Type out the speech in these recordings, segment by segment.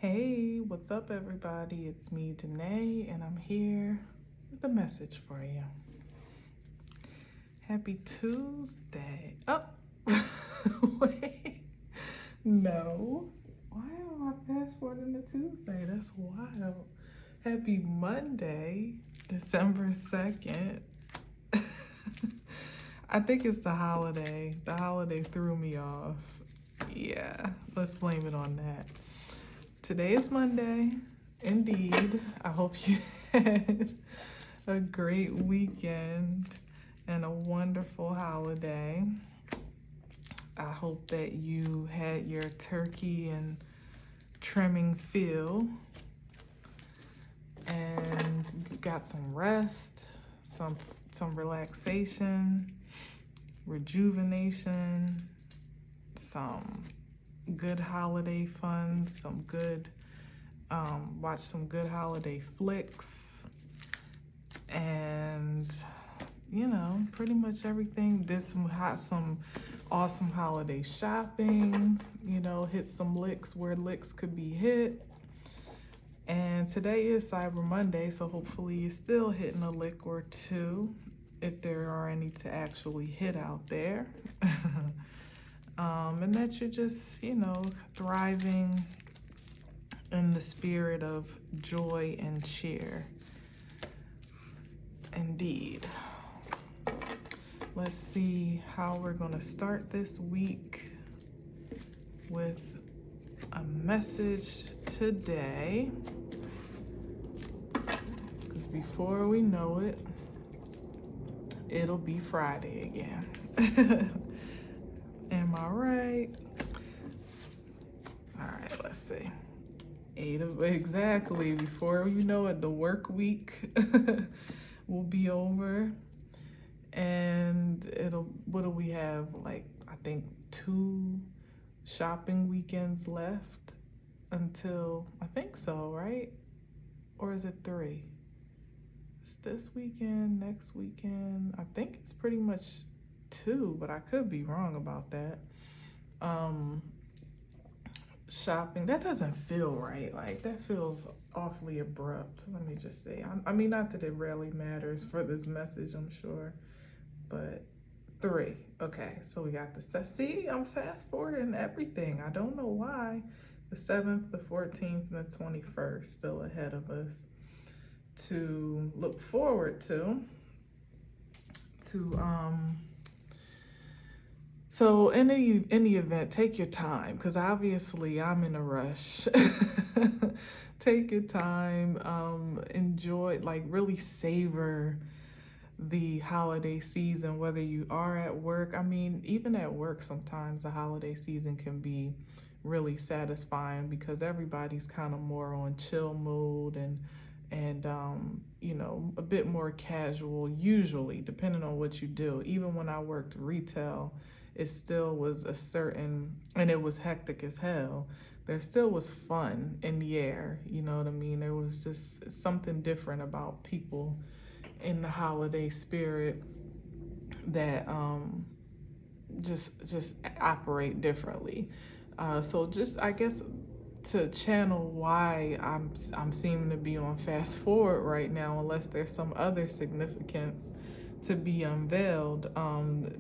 Hey, what's up, everybody? It's me, Danae, and I'm here with a message for you. Happy Tuesday. Oh, wait. No. Why am I fast forwarding to Tuesday? That's wild. Happy Monday, December 2nd. I think it's the holiday. The holiday threw me off. Yeah, let's blame it on that. Today is Monday, indeed. I hope you had a great weekend and a wonderful holiday. I hope that you had your turkey and trimming fill and got some rest, some relaxation, rejuvenation, some good holiday fun, watch some good holiday flicks, and pretty much everything. Did some awesome holiday shopping, hit some licks where licks could be hit. And today is Cyber Monday, so hopefully you're still hitting a lick or two, if there are any to actually hit out there. And that you're just, thriving in the spirit of joy and cheer. Indeed. Let's see how we're going to start this week with a message today. Because before we know it, it'll be Friday again. Am I right? All right, let's see. Exactly. Before you know it, the work week will be over. And what do we have? I think 2 shopping weekends left until, I think so, right? Or is it 3? It's this weekend, next weekend. I think it's pretty much 2, but I could be wrong about that. Shopping, that doesn't feel right. That feels awfully abrupt. Let me just say, I mean, not that it really matters for this message, I'm sure, but 3. Okay, so we got the, see, I'm fast forwarding everything. I don't know why. The 7th, the 14th, and the 21st still ahead of us to look forward to. So in any event, take your time, because obviously I'm in a rush. Take your time, enjoy, really savor the holiday season, whether you are at work. I mean, even at work, sometimes the holiday season can be really satisfying because everybody's kind of more on chill mode and a bit more casual, usually, depending on what you do. Even when I worked retail, it still was and it was hectic as hell. There still was fun in the air, you know what I mean? There was just something different about people in the holiday spirit that just operate differently. So just, I guess, to channel why I'm seeming to be on fast forward right now, unless there's some other significance to be unveiled.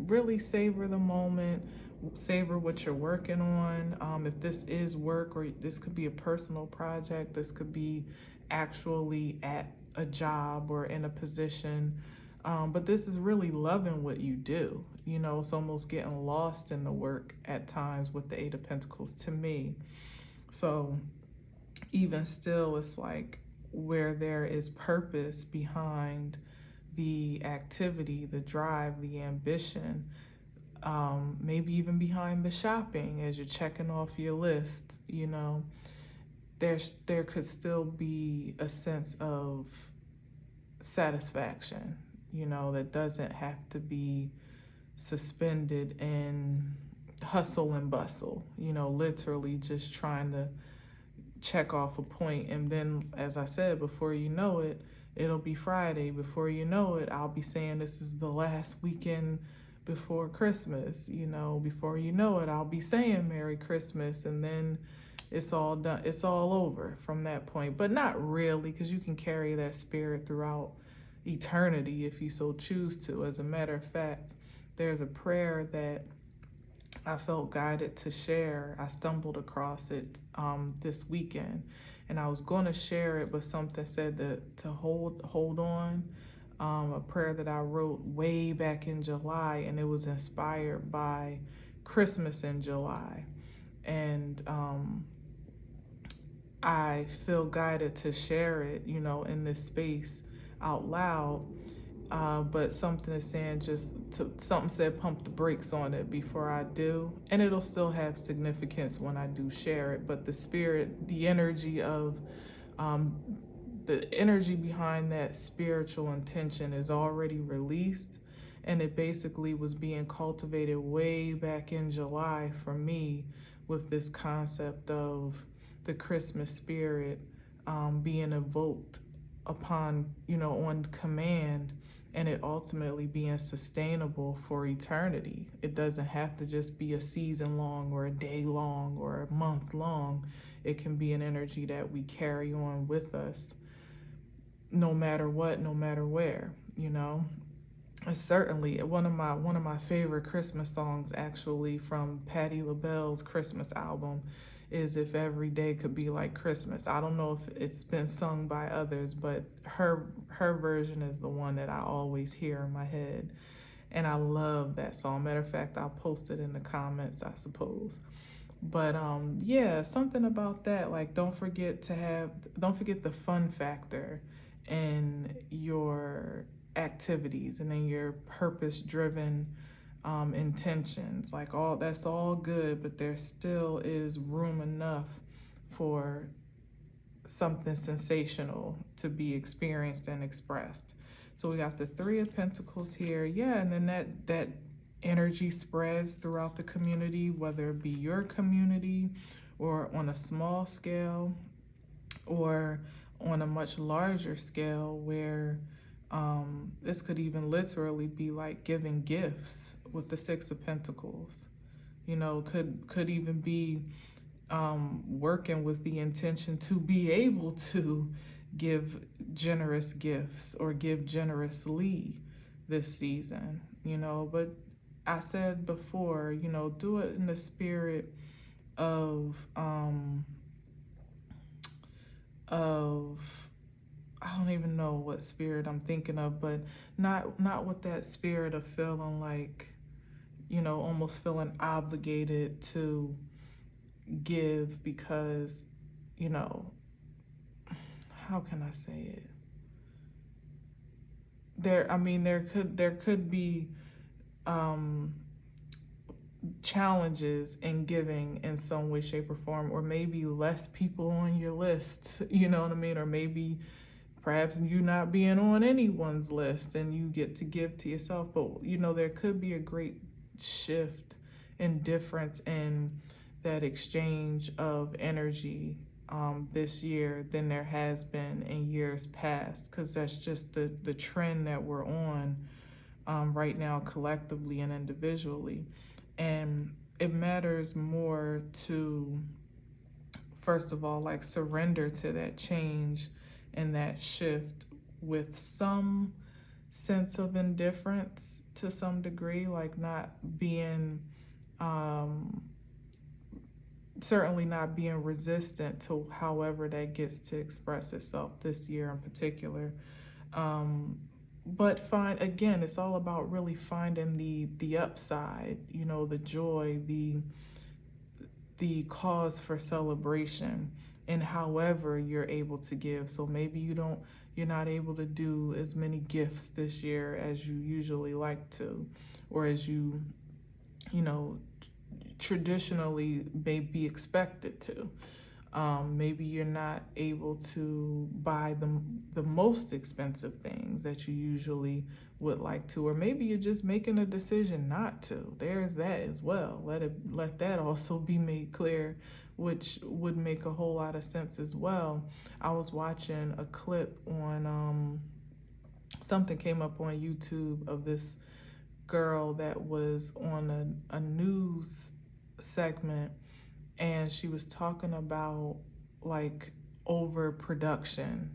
Really savor the moment, savor what you're working on. If this is work, or this could be a personal project, this could be actually at a job or in a position, but this is really loving what you do. It's almost getting lost in the work at times with the 8 of Pentacles to me. So even still, it's where there is purpose behind the activity, the drive, the ambition, maybe even behind the shopping as you're checking off your list, there could still be a sense of satisfaction, that doesn't have to be suspended in hustle and bustle, literally just trying to check off a point. And then, as I said, before you know it, it'll be Friday. Before you know it, I'll be saying this is the last weekend before Christmas. Before you know it, I'll be saying Merry Christmas. And then it's all done, it's all over from that point. But not really, because you can carry that spirit throughout eternity if you so choose to. As a matter of fact, there's a prayer that I felt guided to share. I stumbled across it this weekend, and I was going to share it, but something said to hold on. A prayer that I wrote way back in July, and it was inspired by Christmas in July. And I feel guided to share it, in this space out loud. But something is saying something said pump the brakes on it before I do. And it'll still have significance when I do share it. But the spirit, the energy behind that spiritual intention is already released. And it basically was being cultivated way back in July for me, with this concept of the Christmas spirit being evoked upon, on command, and it ultimately being sustainable for eternity. It doesn't have to just be a season long or a day long or a month long. It can be an energy that we carry on with us no matter what, no matter where, It's certainly one of my favorite Christmas songs, actually, from Patti LaBelle's Christmas album, is "If Every Day Could Be Like Christmas." I don't know if it's been sung by others, but her version is the one that I always hear in my head, and I love that song. Matter of fact, I'll post it in the comments, I suppose. But yeah, something about that. Like, don't forget the fun factor in your activities and in your purpose-driven intentions. Like, that's all good, but there still is room enough for something sensational to be experienced and expressed. So we got the Three of Pentacles here. Yeah, and then that energy spreads throughout the community, whether it be your community or on a small scale or on a much larger scale, where this could even literally be like giving gifts with the Six of Pentacles. Could even be working with the intention to be able to give generous gifts or give generously this season, But I said before, do it in the spirit of I don't even know what spirit I'm thinking of, but not with that spirit of feeling like, almost feeling obligated to give because, how can I say it? There could be challenges in giving in some way, shape, or form, or maybe less people on your list, or maybe perhaps you not being on anyone's list and you get to give to yourself. But, there could be a great shift and difference in that exchange of energy this year than there has been in years past, because that's just the trend that we're on right now, collectively and individually. And it matters more to, first of all, like, surrender to that change and that shift with some sense of indifference to some degree, like not being, certainly not being resistant to however that gets to express itself this year in particular. But again, it's all about really finding the upside, the joy, the cause for celebration, and however you're able to give. So maybe you're not able to do as many gifts this year as you usually like to, or as you traditionally may be expected to. Maybe you're not able to buy the most expensive things that you usually would like to, or maybe you're just making a decision not to. There's that as well. Let that also be made clear, which would make a whole lot of sense as well. I was watching a clip on something came up on YouTube of this girl that was on a news segment, and she was talking about like overproduction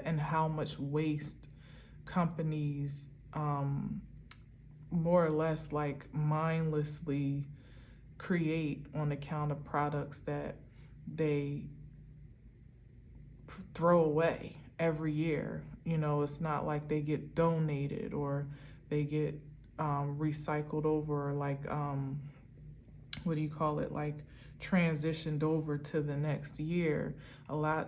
and how much waste companies more or less like mindlessly create on account of products that they throw away every year. You know, it's not like they get donated or they get recycled over, like what do you call it, like transitioned over to the next year.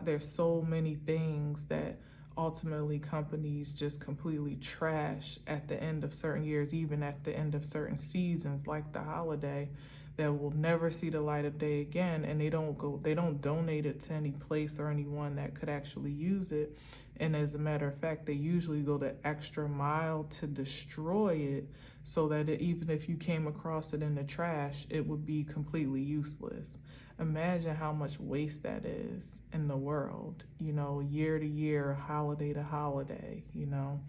There's so many things that ultimately companies just completely trash at the end of certain years, even at the end of certain seasons, like the holiday, that will never see the light of day again, and they don't donate it to any place or anyone that could actually use it. And as a matter of fact, they usually go the extra mile to destroy it, so that even if you came across it in the trash, it would be completely useless. Imagine how much waste that is in the world, you know, year to year, holiday to holiday, you know.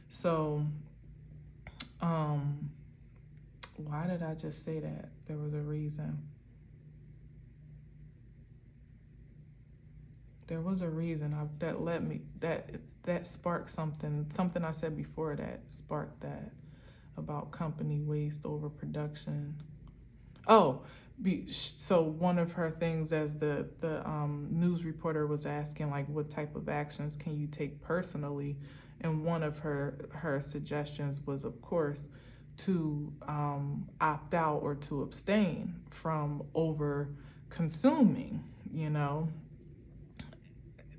So why did I just say that? There was a reason. There was a reason that led me, that sparked something I said before that sparked that about company waste overproduction. Oh, so one of her things, as the news reporter was asking, like, what type of actions can you take personally, and one of her suggestions was, of course, to opt out or to abstain from over consuming. You know,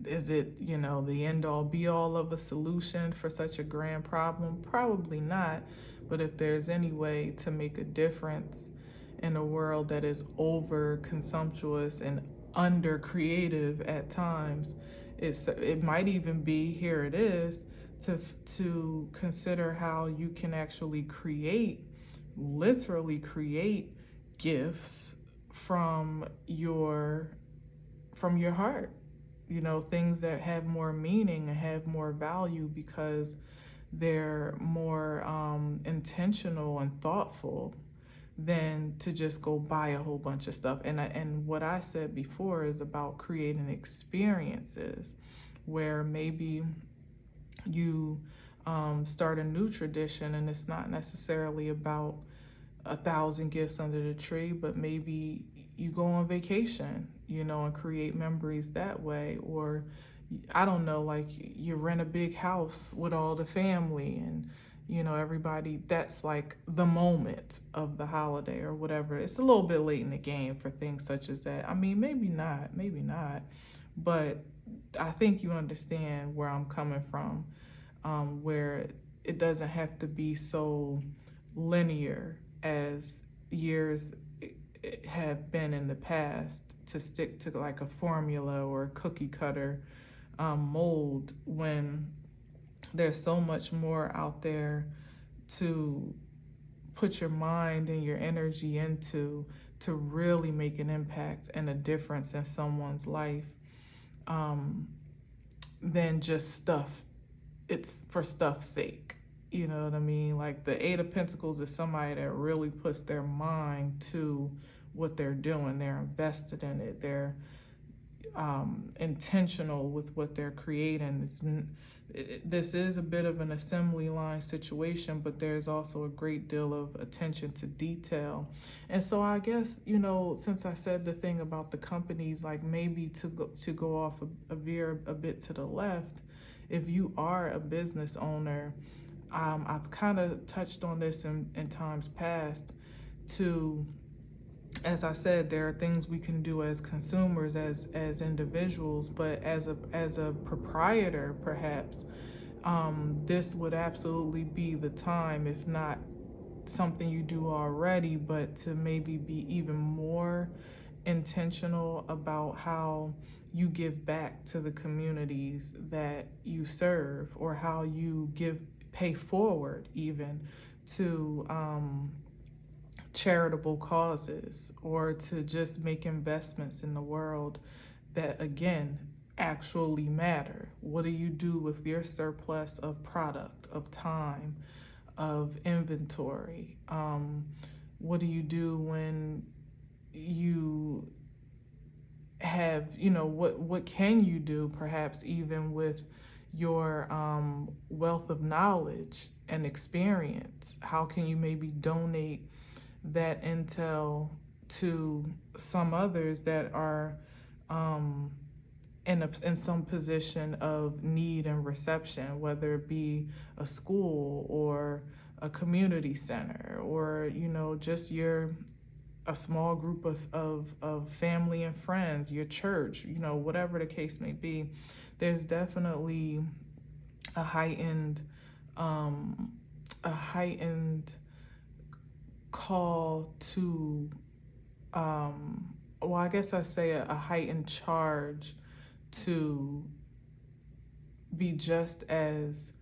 is it, you know, the end all be all of a solution for such a grand problem? Probably not. But if there's any way to make a difference in a world that is over consumptuous and under creative at times, it might even be, here it is, to consider how you can actually literally create gifts from your heart. You know, things that have more meaning and have more value because they're more intentional and thoughtful than to just go buy a whole bunch of stuff. And what I said before is about creating experiences where maybe you start a new tradition, and it's not necessarily about 1,000 gifts under the tree, but maybe you go on vacation, you know, and create memories that way. Or I don't know, like you rent a big house with all the family, and you know, everybody, that's like the moment of the holiday or whatever. It's a little bit late in the game for things such as that. I mean, maybe not, but I think you understand where I'm coming from, where it doesn't have to be so linear as years have been in the past, to stick to like a formula or a cookie cutter mold, when there's so much more out there to put your mind and your energy into, to really make an impact and a difference in someone's life, than just stuff. It's for stuff's sake. You know what I mean? Like the Eight of Pentacles is somebody that really puts their mind to what they're doing. They're invested in it. They're intentional with what they're creating. This is a bit of an assembly line situation, but there's also a great deal of attention to detail. And so I guess, you know, since I said the thing about the companies, like maybe to go off a veer a bit to the left, if you are a business owner, I've kind of touched on this in times past, to, as I said, there are things we can do as consumers, as individuals, but as a proprietor, perhaps, this would absolutely be the time, if not something you do already, but to maybe be even more intentional about how you give back to the communities that you serve, or how you pay forward even to charitable causes, or to just make investments in the world that, again, actually matter. What do you do with your surplus of product, of time, of inventory? What do you do when you have, you know, what can you do, perhaps even with your wealth of knowledge and experience? How can you maybe donate that intel to some others that are in some position of need and reception, whether it be a school or a community center, or, you know, just a small group of family and friends, your church, you know, whatever the case may be. There's definitely a heightened um, a heightened call to well, I guess I say a heightened charge to be just as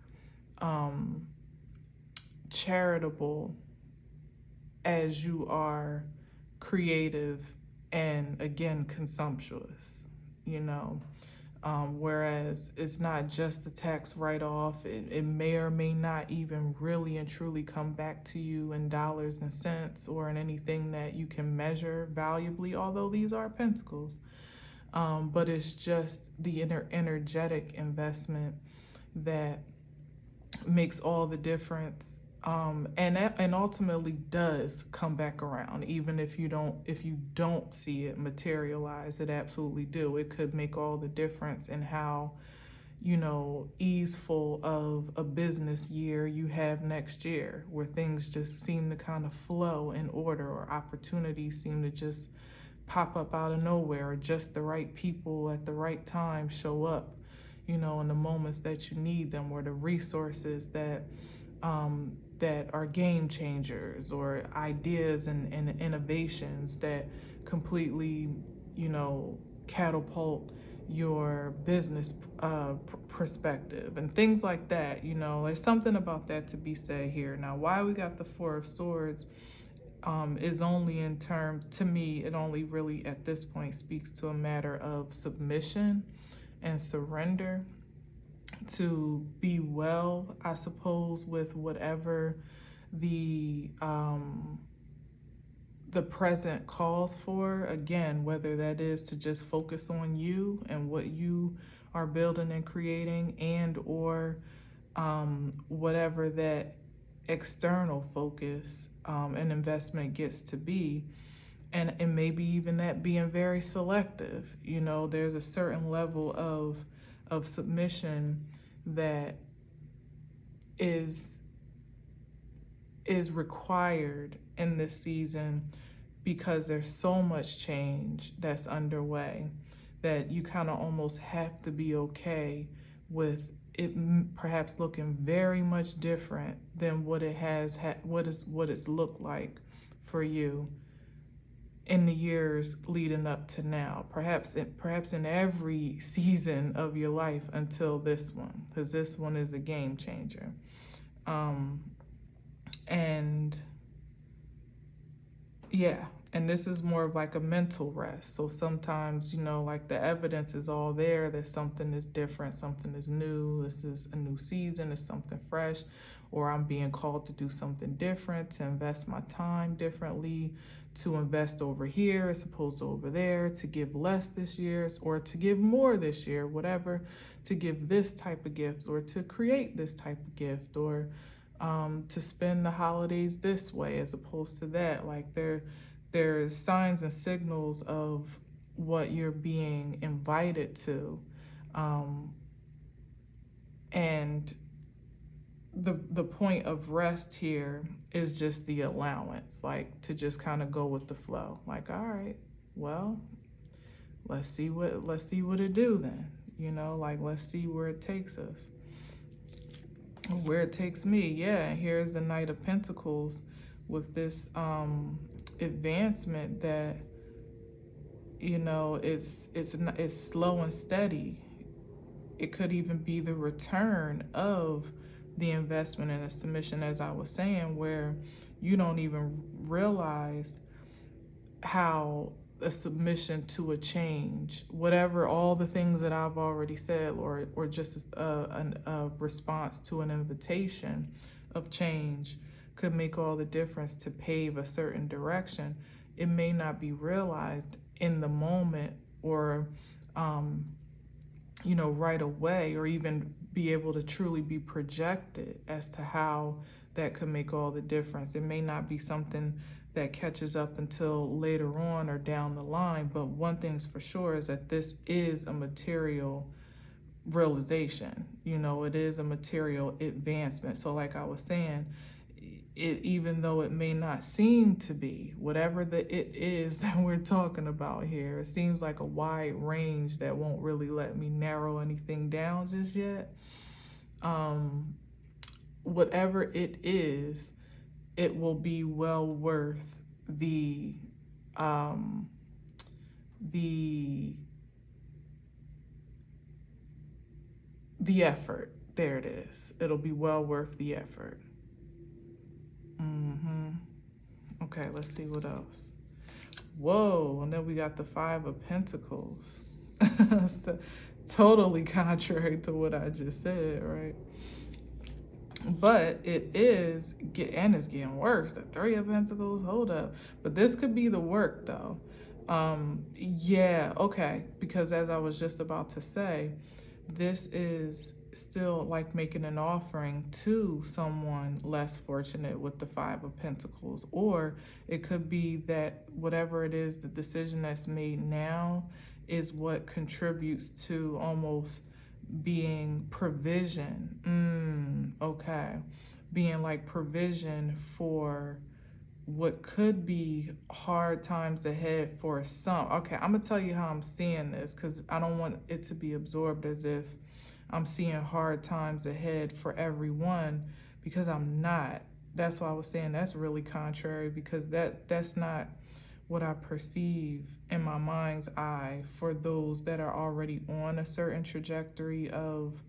charitable as you are creative and, again, consumptuous, you know. Whereas it's not just a tax write-off. It may or may not even really and truly come back to you in dollars and cents or in anything that you can measure valuably, although these are pentacles. But it's just the energetic investment that makes all the difference, and ultimately does come back around. Even if you don't see it materialize, it absolutely do. It could make all the difference in how, you know, easeful of a business year you have next year, where things just seem to kind of flow in order, or opportunities seem to just pop up out of nowhere, or just the right people at the right time show up, you know, in the moments that you need them, or the resources that that are game changers, or ideas and innovations that completely, you know, catapult your business perspective and things like that. You know, there's something about that to be said here. Now, why we got the Four of Swords is only in term, to me, it only really at this point speaks to a matter of submission and surrender, to be well, I suppose, with whatever the present calls for. Again, whether that is to just focus on you and what you are building and creating, and or whatever that external focus and investment gets to be. And maybe even that being very selective. You know, there's a certain level of submission that is required in this season, because there's so much change that's underway that you kind of almost have to be okay with it perhaps looking very much different than what it has what it's looked like for you in the years leading up to now, perhaps in every season of your life until this one, because this one is a game changer. And yeah, and this is more of like a mental rest. So sometimes, you know, like the evidence is all there that something is different, something is new, this is a new season, it's something fresh, or I'm being called to do something different, to invest my time differently, to invest over here as opposed to over there, to give less this year or to give more this year, whatever, to give this type of gift or to create this type of gift, or to spend the holidays this way as opposed to that. Like there's signs and signals of what you're being invited to, and the point of rest here is just the allowance, like to just kind of go with the flow. Like, all right, well, let's see what it do then. You know, like let's see where it takes us, where it takes me. Yeah, here's the Knight of Pentacles with this advancement that, you know, it's slow and steady. It could even be the return of the investment and the submission, as I was saying, where you don't even realize how a submission to a change, whatever, all the things that I've already said, or just a response to an invitation of change, could make all the difference to pave a certain direction. It may not be realized in the moment or, right away, or even be able to truly be projected as to how that could make all the difference. It may not be something that catches up until later on or down the line, but one thing's for sure is that this is a material realization. It is a material advancement. So like I was saying, even though it may not seem to be, whatever it is that we're talking about here, it seems like a wide range that won't really let me narrow anything down just yet. Whatever it is, it will be well worth the effort. There it is. It'll be well worth the effort. Okay, let's see what else. Whoa, and then we got the Five of Pentacles. So, totally contrary to what I just said, right? But it is, and it's getting worse. The Three of Pentacles, hold up. But this could be the work, though. Yeah, okay. Because as I was just about to say, this is still like making an offering to someone less fortunate with the Five of Pentacles. Or it could be that whatever it is, the decision that's made now is what contributes to almost being provision. Okay. Being like provision for what could be hard times ahead for some. Okay, I'm gonna tell you how I'm seeing this, because I don't want it to be absorbed as if I'm seeing hard times ahead for everyone, because I'm not. That's why I was saying that's really contrary, because that's not what I perceive in my mind's eye for those that are already on a certain trajectory of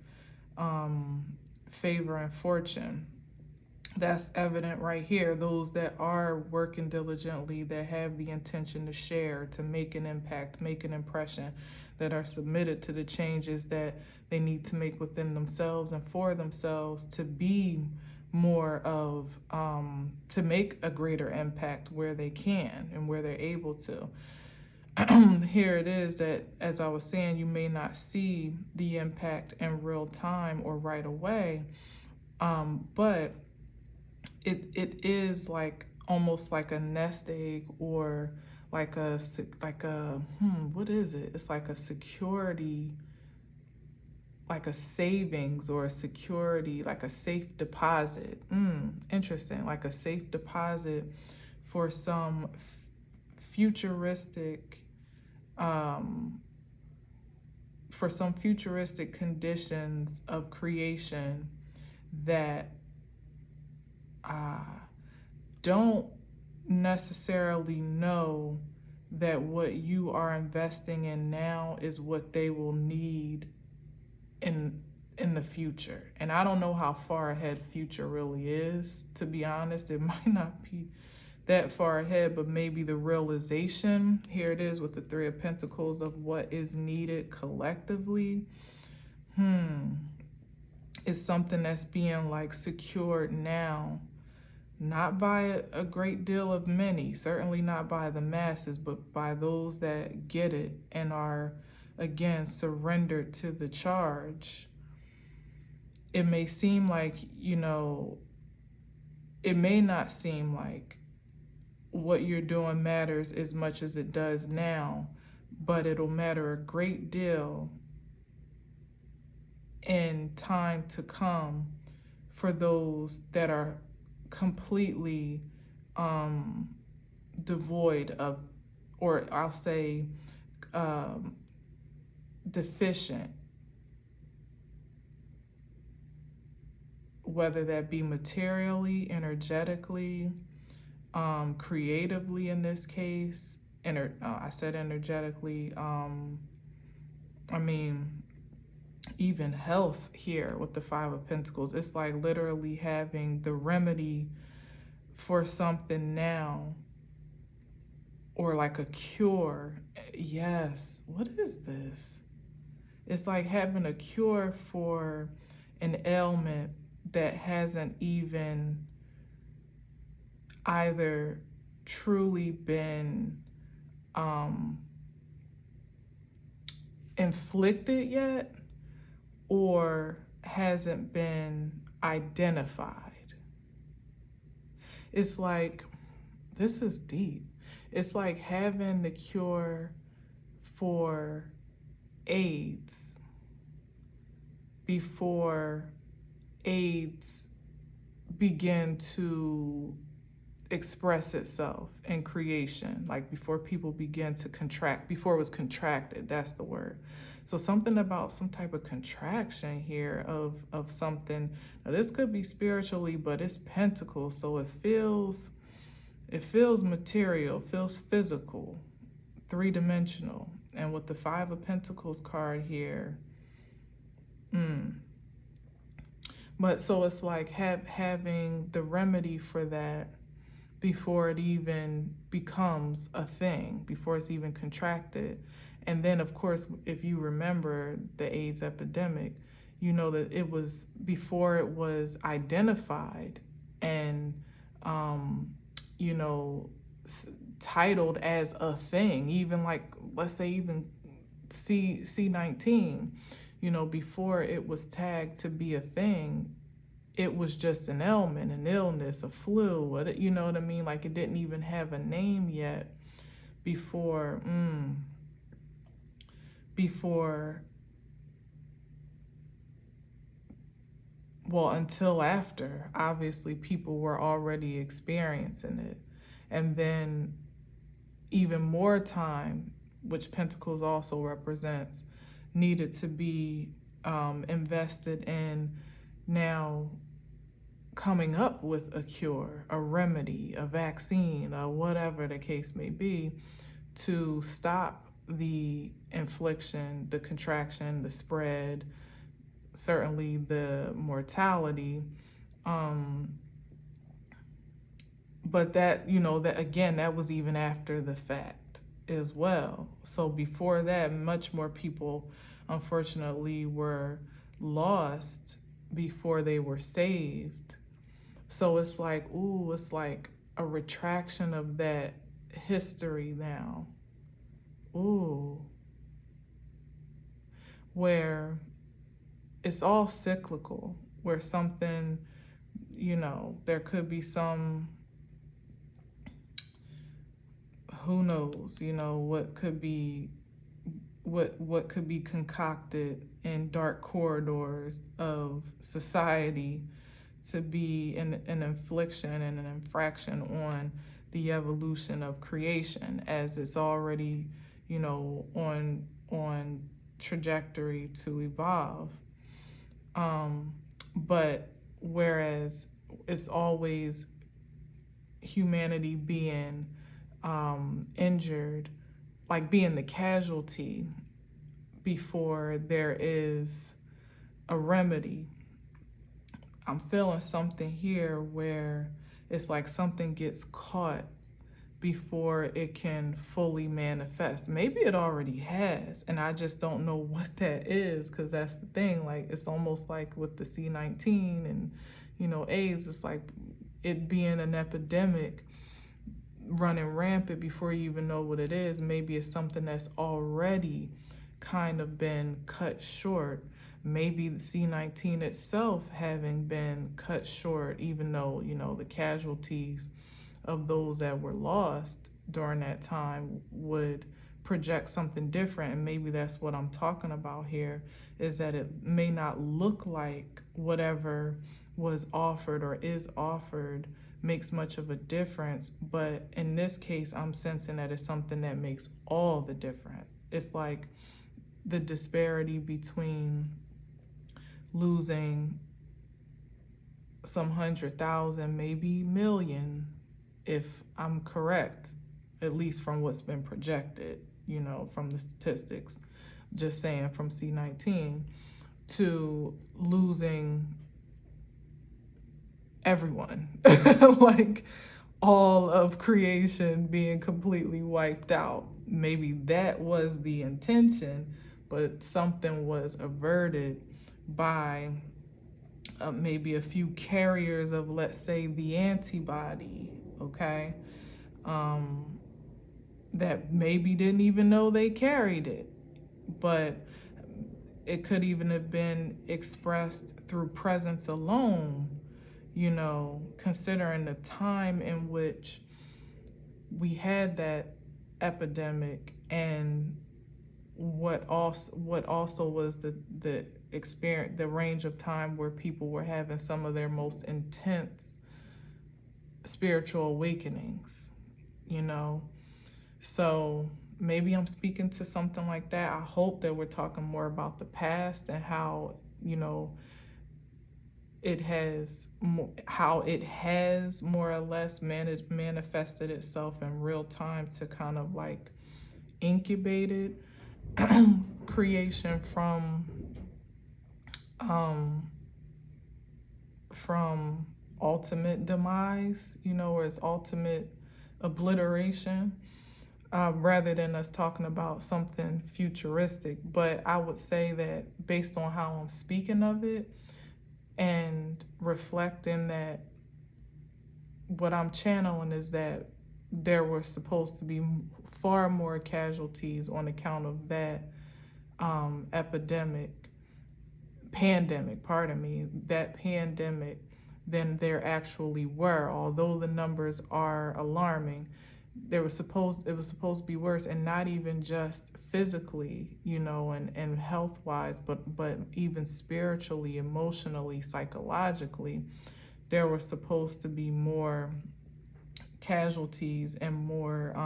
favor and fortune. That's evident right here. Those that are working diligently, that have the intention to share, to make an impact, make an impression, that are submitted to the changes that they need to make within themselves and for themselves to be more of, to make a greater impact where they can and where they're able to. Here it is that, as I was saying, you may not see the impact in real time or right away, but it is like almost like a nest egg, or like a what is it? It's like a security, like a savings or a security, like a safe deposit. Interesting. Like a safe deposit for some futuristic conditions of creation that don't necessarily know that what you are investing in now is what they will need in the future. And I don't know how far ahead future really is, to be honest. It might not be that far ahead, but maybe the realization, here it is with the Three of Pentacles, of what is needed collectively, is something that's being like secured now, not by a great deal of many, certainly not by the masses, but by those that get it and are, again, surrendered to the charge. It may seem like, it may not seem like what you're doing matters as much as it does now, but it'll matter a great deal in time to come for those that are completely devoid of, or I'll say deficient, whether that be materially, energetically, creatively in this case. I said energetically, even health here with the Five of Pentacles. It's like literally having the remedy for something now, or like a cure. Yes, what is this? It's like having a cure for an ailment that hasn't even either truly been inflicted yet or hasn't been identified. It's like, this is deep. It's like having the cure for AIDS before AIDS began to express itself in creation, like before people began to contract, before it was contracted, that's the word. So something about some type of contraction here of something. Now this could be spiritually, but it's pentacles, so it feels material, feels physical, three-dimensional. And with the Five of Pentacles card here, but so it's like having the remedy for that before it even becomes a thing, before it's even contracted. And then, of course, if you remember the AIDS epidemic, you know that it was before it was identified and, you know, titled as a thing, even like, let's say even C19, you know, before it was tagged to be a thing, it was just an ailment, an illness, a flu, you know what I mean? Like it didn't even have a name yet before, well, until after, obviously people were already experiencing it. And then even more time, which Pentacles also represents, needed to be invested in now coming up with a cure, a remedy, a vaccine, or whatever the case may be, to stop the infliction, the contraction, the spread, certainly the mortality. But that, you know, that again, that was even after the fact as well. So before that, much more people, unfortunately, were lost before they were saved. So it's like, ooh, it's like a retraction of that history now. Ooh. Where it's all cyclical, where something, you know, there could be some, who knows, you know, what could be concocted in dark corridors of society to be an infliction and an infraction on the evolution of creation, as it's already, you know, on trajectory to evolve. But whereas it's always humanity being injured, like being the casualty before there is a remedy. I'm feeling something here where it's like something gets caught before it can fully manifest. Maybe it already has, and I just don't know what that is, because that's the thing. Like, it's almost like with the C19 and, you know, AIDS, it's like it being an epidemic running rampant before you even know what it is. Maybe it's something that's already kind of been cut short. Maybe the C19 itself having been cut short, even though, you know, the casualties of those that were lost during that time would project something different. And maybe that's what I'm talking about here, is that it may not look like whatever was offered or is offered makes much of a difference, but in this case, I'm sensing that it's something that makes all the difference. It's like the disparity between losing some 100,000, maybe million, if I'm correct, at least from what's been projected, you know, from the statistics, just saying from C19, to losing everyone, like all of creation being completely wiped out. Maybe that was the intention, but something was averted by maybe a few carriers of, let's say, the antibody, okay, that maybe didn't even know they carried it, but it could even have been expressed through presence alone, considering the time in which we had that epidemic, and what also was the experience, the range of time where people were having some of their most intense spiritual awakenings, you know. So maybe I'm speaking to something like that. I hope that we're talking more about the past and how, how it has more or less manifested itself in real time to kind of like incubated creation from ultimate demise, or its ultimate obliteration, rather than us talking about something futuristic. But I would say that based on how I'm speaking of it and reflecting, that what I'm channeling is that there were supposed to be far more casualties on account of that pandemic than there actually were. Although the numbers are alarming, it was supposed to be worse, and not even just physically, and health wise, but even spiritually, emotionally, psychologically. There were supposed to be more casualties and more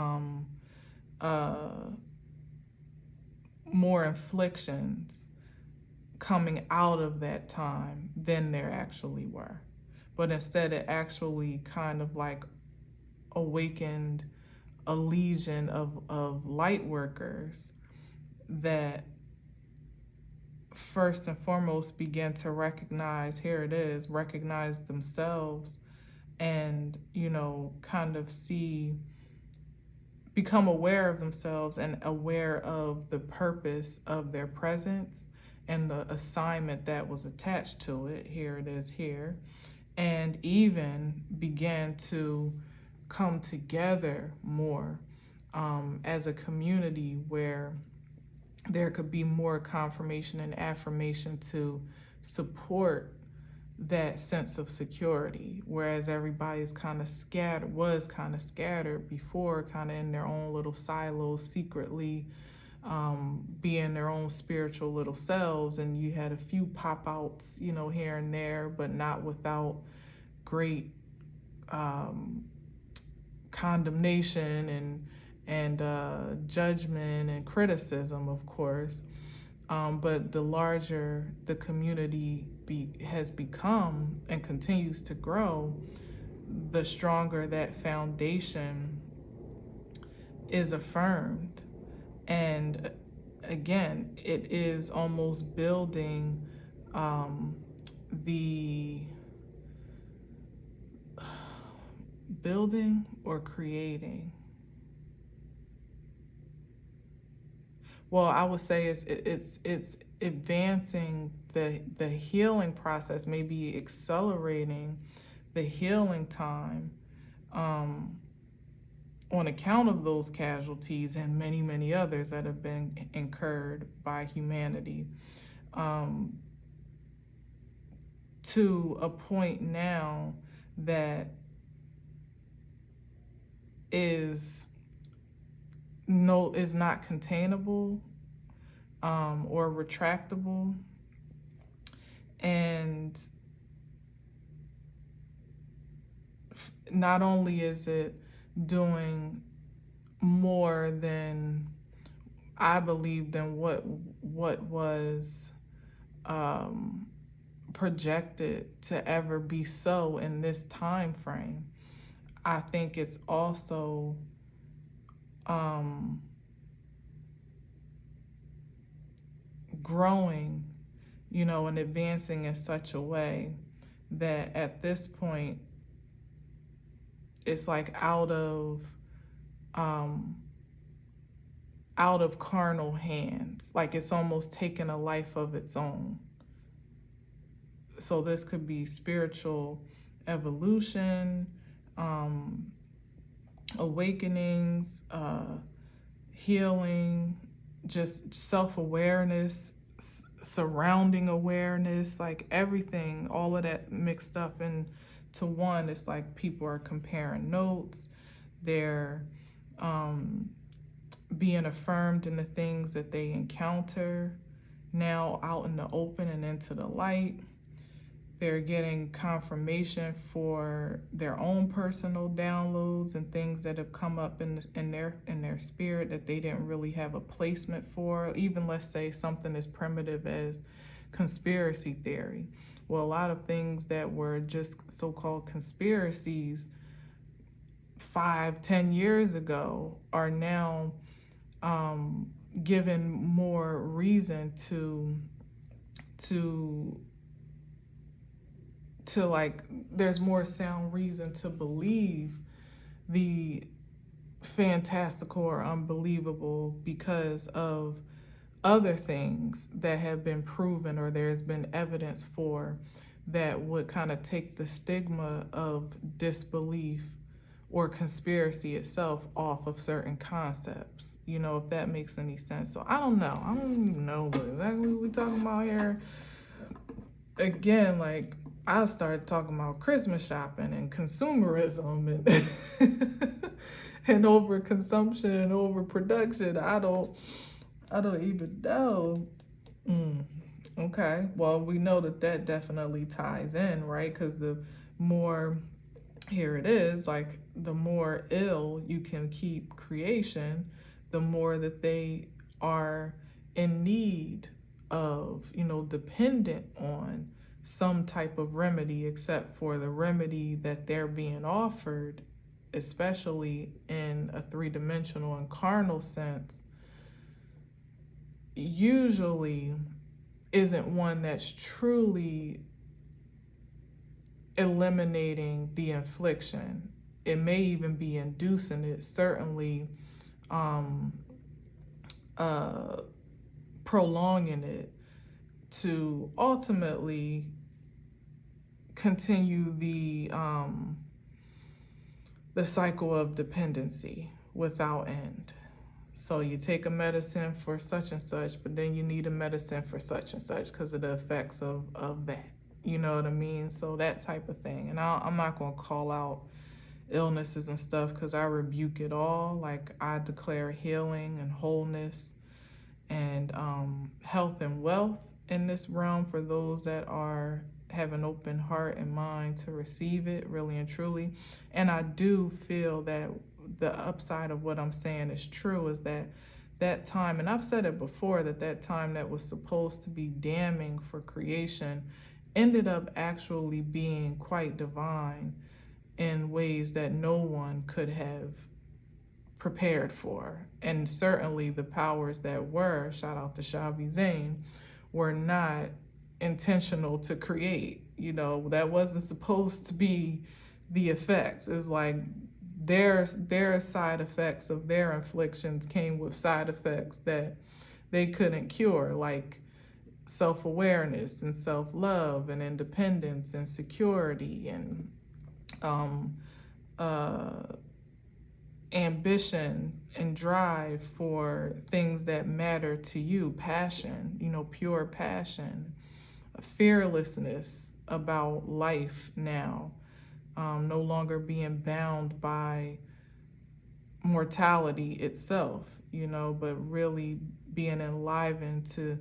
afflictions coming out of that time than there actually were. But instead, it actually kind of like awakened a legion of light workers that first and foremost began to recognize themselves, and kind of become aware of themselves and aware of the purpose of their presence and the assignment that was attached to it. Here it is here. And even began to come together more as a community, where there could be more confirmation and affirmation to support that sense of security, whereas everybody's kind of scattered before, kind of in their own little silos, secretly being their own spiritual little selves. And you had a few pop outs, here and there, but not without great condemnation and judgment and criticism, of course. But the larger the community has become and continues to grow, the stronger that foundation is affirmed. And again, it is almost building building or creating. Well, I would say it's advancing the healing process, maybe accelerating the healing time on account of those casualties and many, many others that have been incurred by humanity, to a point now that is not containable or retractable. And not only is it doing more than, I believe, than what was projected to ever be so in this time frame, I think it's also growing, and advancing in such a way that at this point it's like out of carnal hands, like it's almost taken a life of its own. So this could be spiritual evolution, awakenings, healing, just self-awareness, surrounding awareness, like everything, all of that mixed up into one. It's like people are comparing notes, they're being affirmed in the things that they encounter now out in the open and into the light. They're getting confirmation for their own personal downloads and things that have come up in their spirit that they didn't really have a placement for. Even, let's say, something as primitive as conspiracy theory. Well, a lot of things that were just so-called conspiracies 5-10 years ago are now given more reason to like, there's more sound reason to believe the fantastical or unbelievable because of other things that have been proven or there's been evidence for that would kind of take the stigma of disbelief or conspiracy itself off of certain concepts, if that makes any sense. So I don't even know what exactly we're talking about here. Again, like, I started talking about Christmas shopping and consumerism and and overconsumption and overproduction. I don't even know. Okay, well, we know that definitely ties in, right? Because the more, here it is, like, the more ill you can keep creation, the more that they are in need of, dependent on some type of remedy, except for the remedy that they're being offered, especially in a three-dimensional and carnal sense, usually isn't one that's truly eliminating the infliction. It may even be inducing it, certainly prolonging it to ultimately continue the cycle of dependency without end. So you take a medicine for such and such, but then you need a medicine for such and such because of the effects of that. You know what I mean? So that type of thing. And I'm not going to call out illnesses and stuff because I rebuke it all. Like, I declare healing and wholeness and health and wealth in this realm for those that have an open heart and mind to receive it, really and truly. And I do feel that the upside of what I'm saying is true, is that time, and I've said it before, that time that was supposed to be damning for creation ended up actually being quite divine in ways that no one could have prepared for. And certainly the powers that were, shout out to Shavi Zane, were not intentional to create. That wasn't supposed to be the effects. It's like their side effects of their inflictions came with side effects that they couldn't cure, like self-awareness and self-love and independence and security and ambition and drive for things that matter to you, passion, pure passion, fearlessness about life now, no longer being bound by mortality itself, but really being enlivened to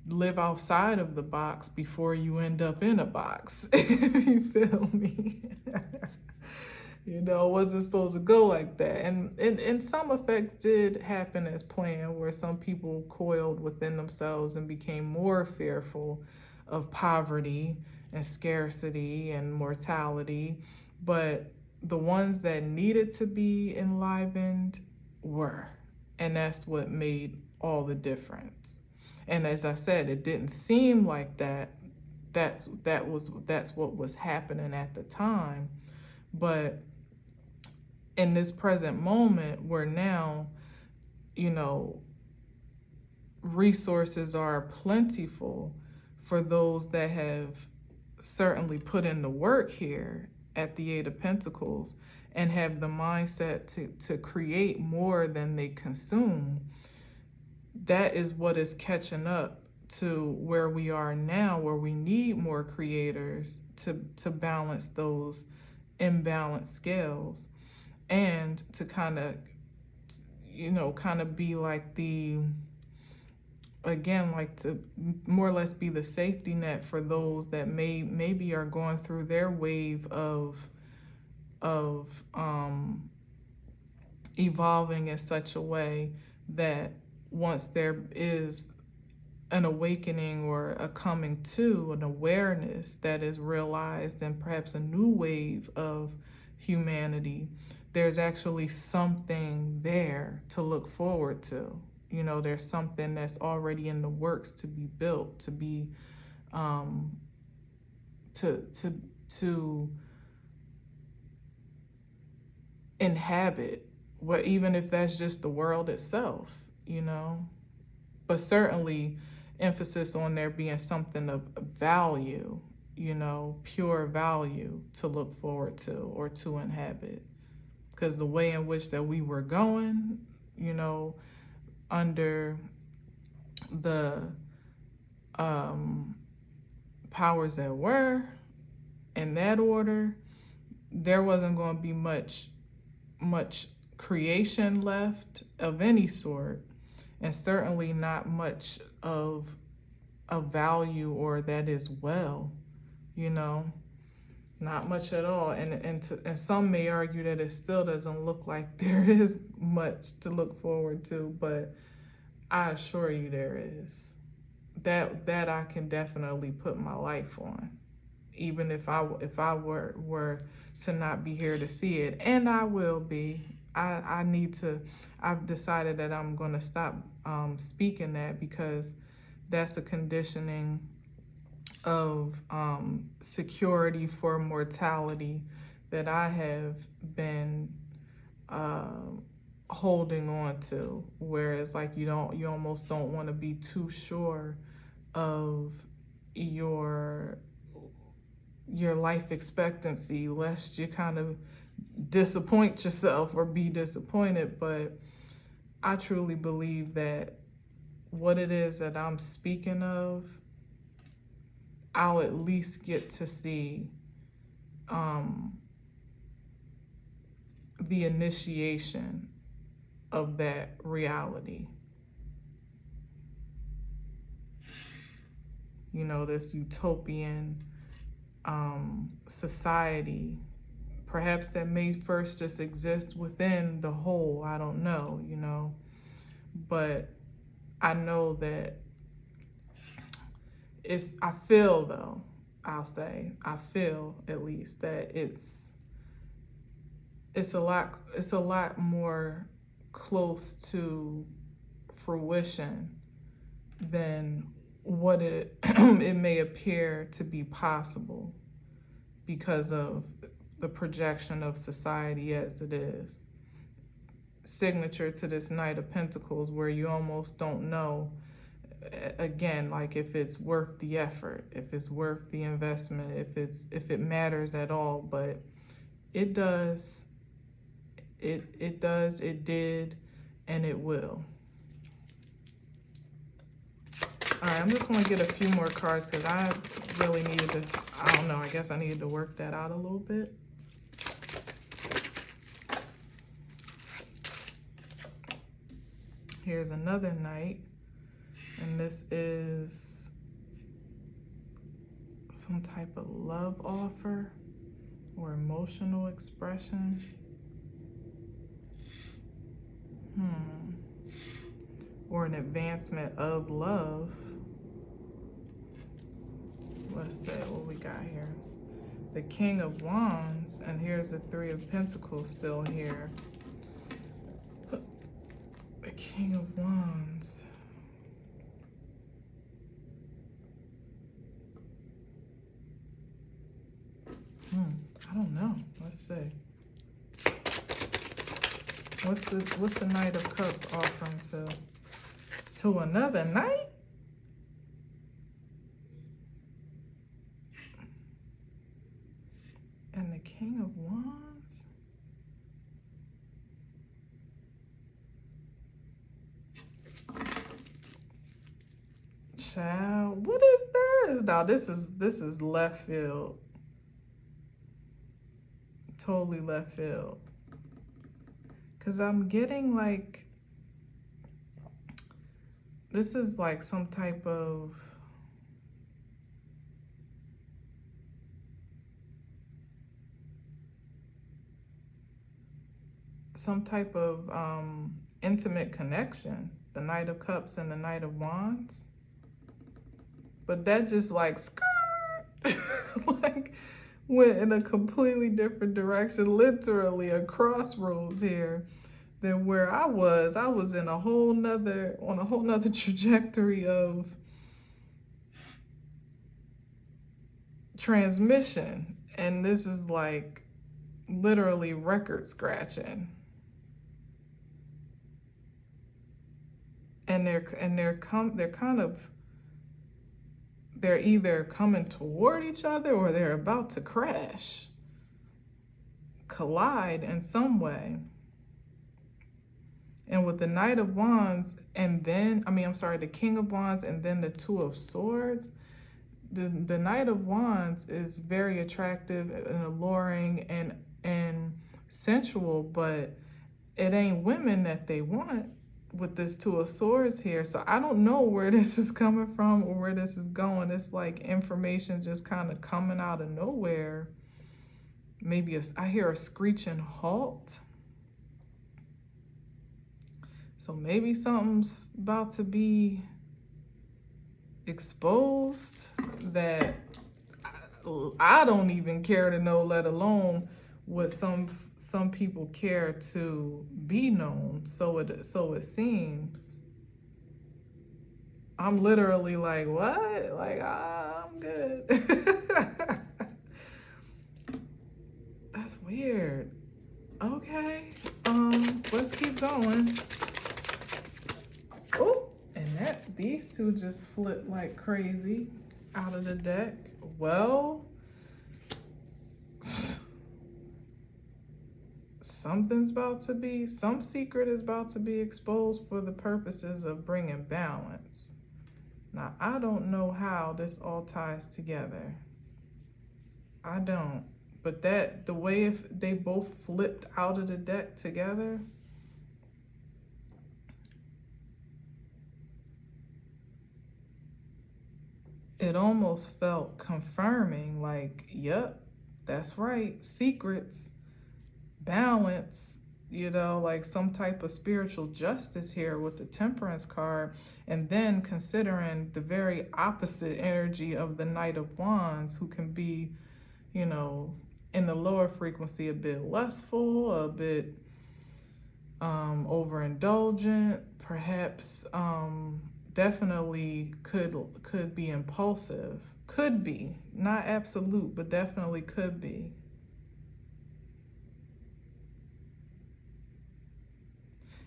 live outside of the box before you end up in a box, if you feel me. It wasn't supposed to go like that. And some effects did happen as planned, where some people coiled within themselves and became more fearful of poverty and scarcity and mortality. But the ones that needed to be enlivened were. And that's what made all the difference. And as I said, it didn't seem like that's what was happening at the time. But in this present moment, where now, resources are plentiful for those that have certainly put in the work here at the Eight of Pentacles and have the mindset to create more than they consume, that is what is catching up to where we are now, where we need more creators to balance those imbalanced scales, and to kind of, be like like to more or less be the safety net for those that maybe are going through their wave of evolving in such a way that once there is an awakening or a coming to an awareness that is realized, and perhaps a new wave of humanity, there's actually something there to look forward to. There's something that's already in the works to be built, to be to inhabit, what, even if that's just the world itself, but certainly emphasis on there being something of value, pure value to look forward to or to inhabit. Because the way in which that we were going, under the powers that were, in that order, there wasn't going to be much creation left of any sort, and certainly not much of a value or that is not much at all. And some may argue that it still doesn't look like there is much to look forward to, but I assure you there is. That I can definitely put my life on, even if I were to not be here to see it, and I will be. I've decided that I'm going to stop speaking that, because that's a conditioning of security for mortality that I have been holding on to, whereas like you almost don't want to be too sure of your life expectancy, lest you kind of disappoint yourself or be disappointed. But I truly believe that what it is that I'm speaking of, I'll at least get to see the initiation of that reality. This utopian society, perhaps that may first just exist within the whole, I don't know, but I know that I feel at least that it's a lot more close to fruition than what it it may appear to be possible, because of the projection of society as it is. Signature to this Knight of Pentacles, where you almost don't know, again, like if it's worth the effort, if it's worth the investment, if it matters at all. But it does, it did, and it will. All right, I'm just going to get a few more cards, because I really needed to, I don't know, I guess I needed to work that out a little bit. Here's another Knight, and this is some type of love offer or emotional expression. Or an advancement of love. Let's see what we got here. The King of Wands, and here's the Three of Pentacles still here. The King of Wands. I don't know. Let's see. What's the Knight of Cups offering to another Knight? And the King of Wands? Child, what is this? Now this is left field. Totally left field. Cause I'm getting like, this is like some type of intimate connection. The Knight of Cups and the Knight of Wands. But that just like skirt like went in a completely different direction, literally a crossroads here than where I was. I was in on a whole nother trajectory of transmission. And this is like literally record scratching. And they're either coming toward each other or they're about to crash, collide in some way. And with the Knight of Wands and then, the King of Wands and then the Two of Swords, the Knight of Wands is very attractive and alluring and sensual, but it ain't women that they want with this Two of Swords here. So I don't know where this is coming from or where this is going. It's like information just kind of coming out of nowhere. Maybe I hear a screeching halt. So maybe something's about to be exposed that I don't even care to know, let alone what some people care to be known. So it seems. I'm literally like, what? Like, I'm good. That's weird. Okay. Let's keep going. Oh, and these two just flipped like crazy out of the deck. Well, some secret is about to be exposed for the purposes of bringing balance. Now, I don't know how this all ties together. I don't. But the way if they both flipped out of the deck together, it almost felt confirming, like, yep, that's right, secrets, balance, like some type of spiritual justice here with the Temperance card. And then considering the very opposite energy of the Knight of Wands, who can be, in the lower frequency, a bit lustful, a bit overindulgent, perhaps definitely could be impulsive. Could be. Not absolute, but definitely could be.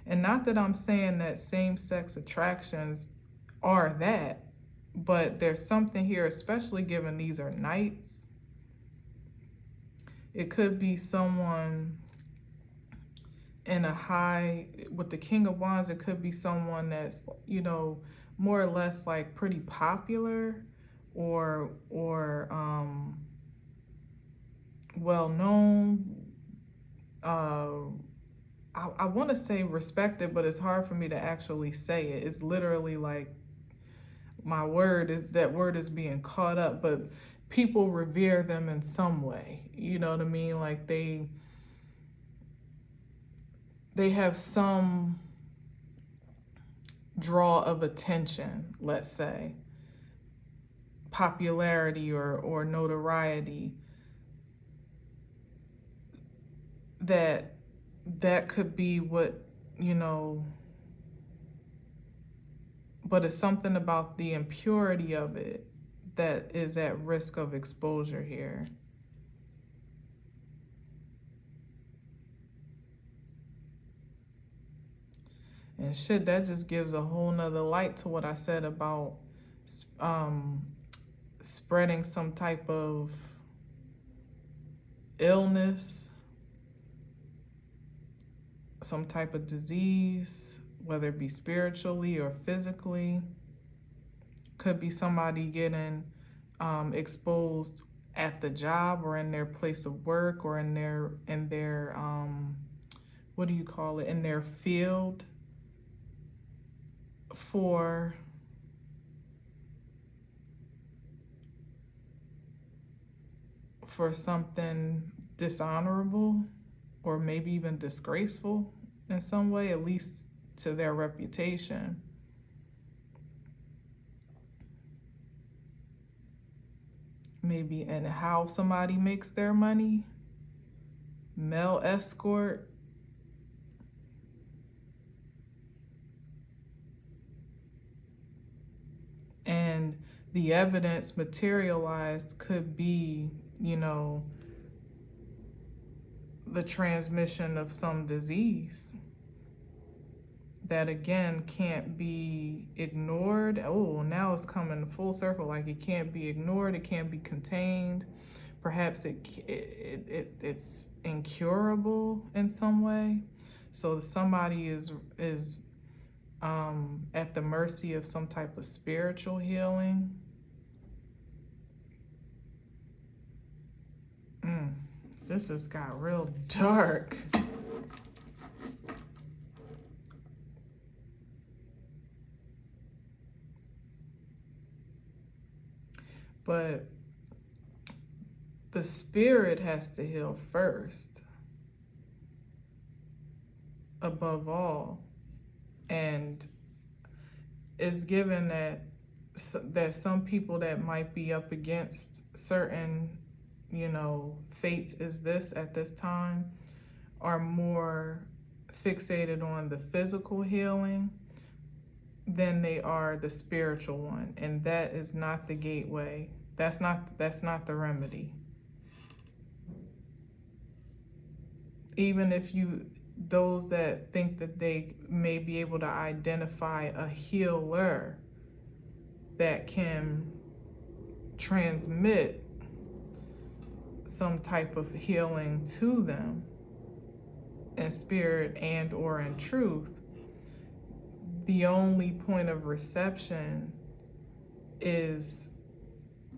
And not that I'm saying that same-sex attractions are that, but there's something here, especially given these are knights. It could be someone with the King of Wands, it could be someone that's, more or less like pretty popular or well-known. I want to say respected, but it's hard for me to actually say it. It's literally like that word is being caught up, but people revere them in some way. You know what I mean? Like they have some draw of attention, let's say, popularity or notoriety, that could be what, but it's something about the impurity of it that is at risk of exposure here. And shit, that just gives a whole nother light to what I said about spreading some type of illness, some type of disease, whether it be spiritually or physically, Could be somebody getting exposed at the job or in their place of work or in their what do you call it, in their field for something dishonorable or maybe even disgraceful in some way, at least to their reputation. Maybe in how somebody makes their money. Male escort. And the evidence materialized could be, you know, the transmission of some disease that again can't be ignored. Oh, now it's coming full circle. Like it can't be ignored. It can't be contained. Perhaps it's incurable in some way. So somebody is at the mercy of some type of spiritual healing. This just got real dark. But the spirit has to heal first, above all. And it's given that some people that might be up against certain, you know, fates is this at this time are more fixated on the physical healing than they are the spiritual one. And that is not the gateway. That's not the remedy. Even if those that think that they may be able to identify a healer that can transmit some type of healing to them in spirit and or in truth, the only point of reception is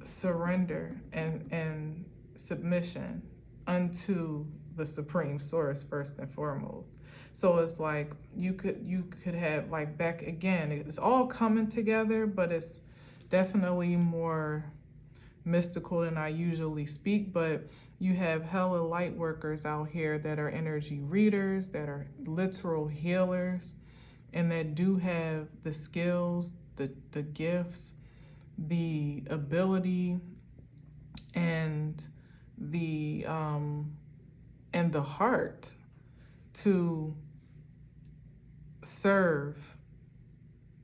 surrender and submission unto the supreme source first and foremost. So it's like you could have, like, back again, it's all coming together, but it's definitely more mystical than I usually speak. But you have hella light workers out here that are energy readers, that are literal healers, and that do have the skills, the gifts, the ability, and the heart to serve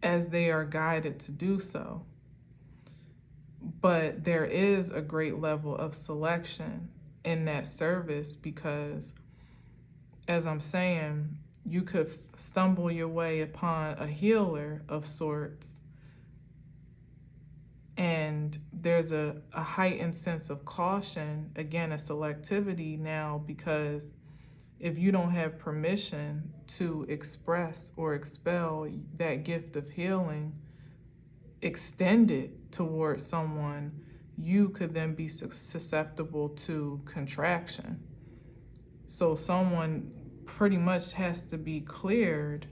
as they are guided to do so. But there is a great level of selection in that service because, as I'm saying, you could stumble your way upon a healer of sorts, and there's a heightened sense of caution, again, a selectivity now, because if you don't have permission to express or expel that gift of healing, extend it towards someone, you could then be susceptible to contraction. So someone pretty much has to be cleared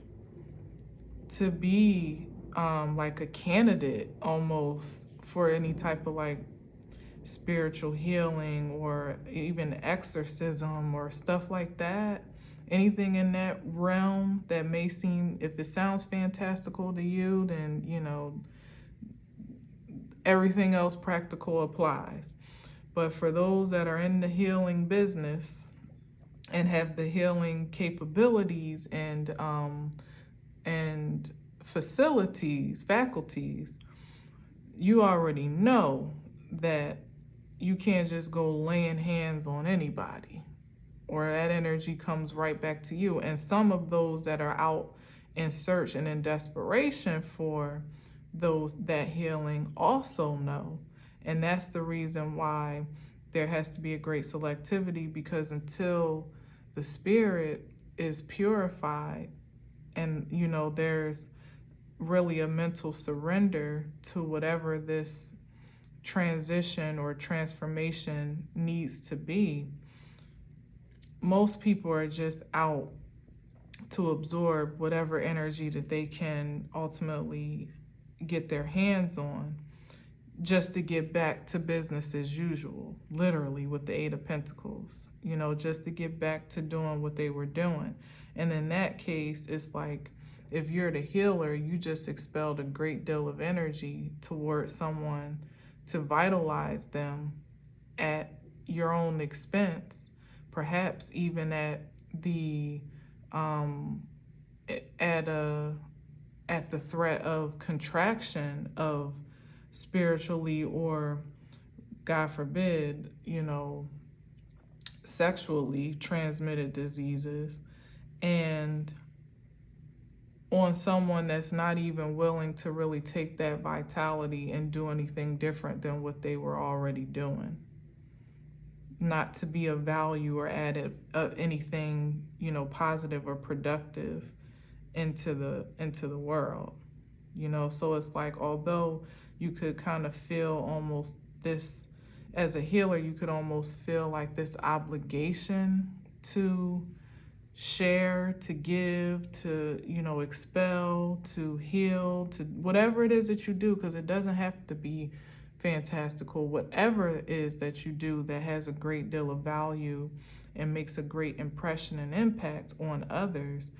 to be like a candidate almost for any type of like spiritual healing or even exorcism or stuff like that. Anything in that realm that may seem, if it sounds fantastical to you, then, you know, everything else practical applies. But for those that are in the healing business and have the healing capabilities and faculties, you already know that you can't just go laying hands on anybody, or that energy comes right back to you. And some of those that are out in search and in desperation for that healing also know. And that's the reason why there has to be a great selectivity, because until the spirit is purified and, you know, there's really a mental surrender to whatever this transition or transformation needs to be. Most people are just out to absorb whatever energy that they can ultimately get their hands on, just to get back to business as usual, literally, with the Eight of Pentacles, just to get back to doing what they were doing. And in that case, it's like, if you're the healer, you just expelled a great deal of energy towards someone to vitalize them at your own expense, perhaps even at the at the threat of contraction of spiritually, or God forbid, sexually transmitted diseases, and on someone that's not even willing to really take that vitality and do anything different than what they were already doing. Not to be of value or add anything, positive or productive into the world. So it's like, although you could kind of feel almost this, as a healer, you could almost feel like this obligation to share, to give, to, expel, to heal, to whatever it is that you do, because it doesn't have to be fantastical. Whatever it is that you do that has a great deal of value and makes a great impression and impact on others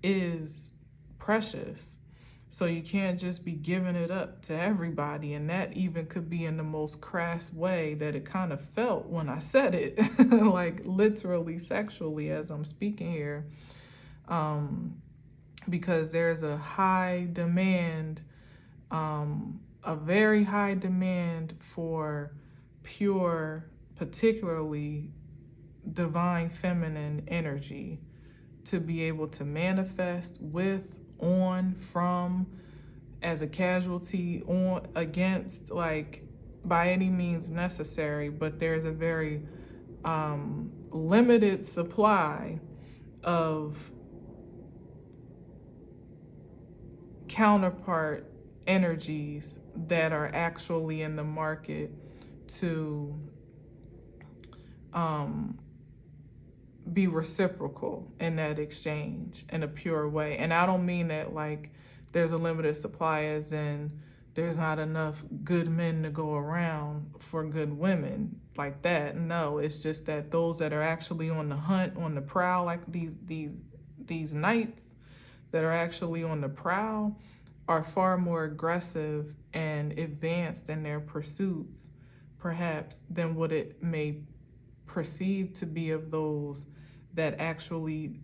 is precious. So you can't just be giving it up to everybody. And that even could be in the most crass way that it kind of felt when I said it, like literally sexually as I'm speaking here, because there's a high demand, a very high demand for pure, particularly divine feminine energy to be able to manifest with, on, from, as a casualty, on, against, like by any means necessary. But there's a very limited supply of counterpart energies that are actually in the market to be reciprocal in that exchange in a pure way. And I don't mean that like there's a limited supply as in there's not enough good men to go around for good women like that. No, it's just that those that are actually on the hunt, on the prowl, like these knights that are actually on the prowl, are far more aggressive and advanced in their pursuits, perhaps, than what it may perceive to be of those that actually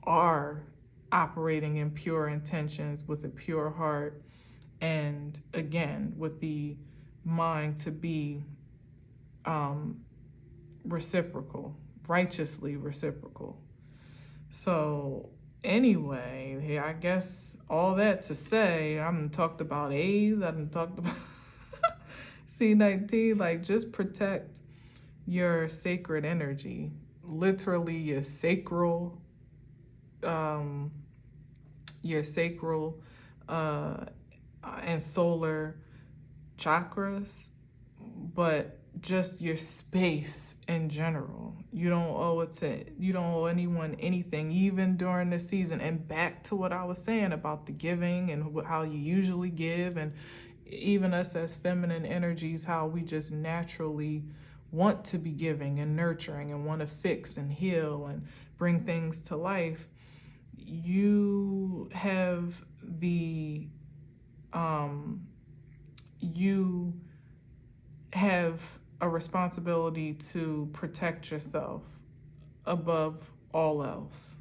are operating in pure intentions with a pure heart, and again, with the mind to be reciprocal, righteously reciprocal. So anyway, yeah, I guess all that to say, I haven't talked about A's, I haven't talked about C19, like just protect your sacred energy, literally your sacral and solar chakras, but just your space in general. You don't owe anyone anything, even during this season. And back to what I was saying about the giving and how you usually give, and even us as feminine energies, how we just naturally want to be giving and nurturing and want to fix and heal and bring things to life. You have a responsibility to protect yourself above all else.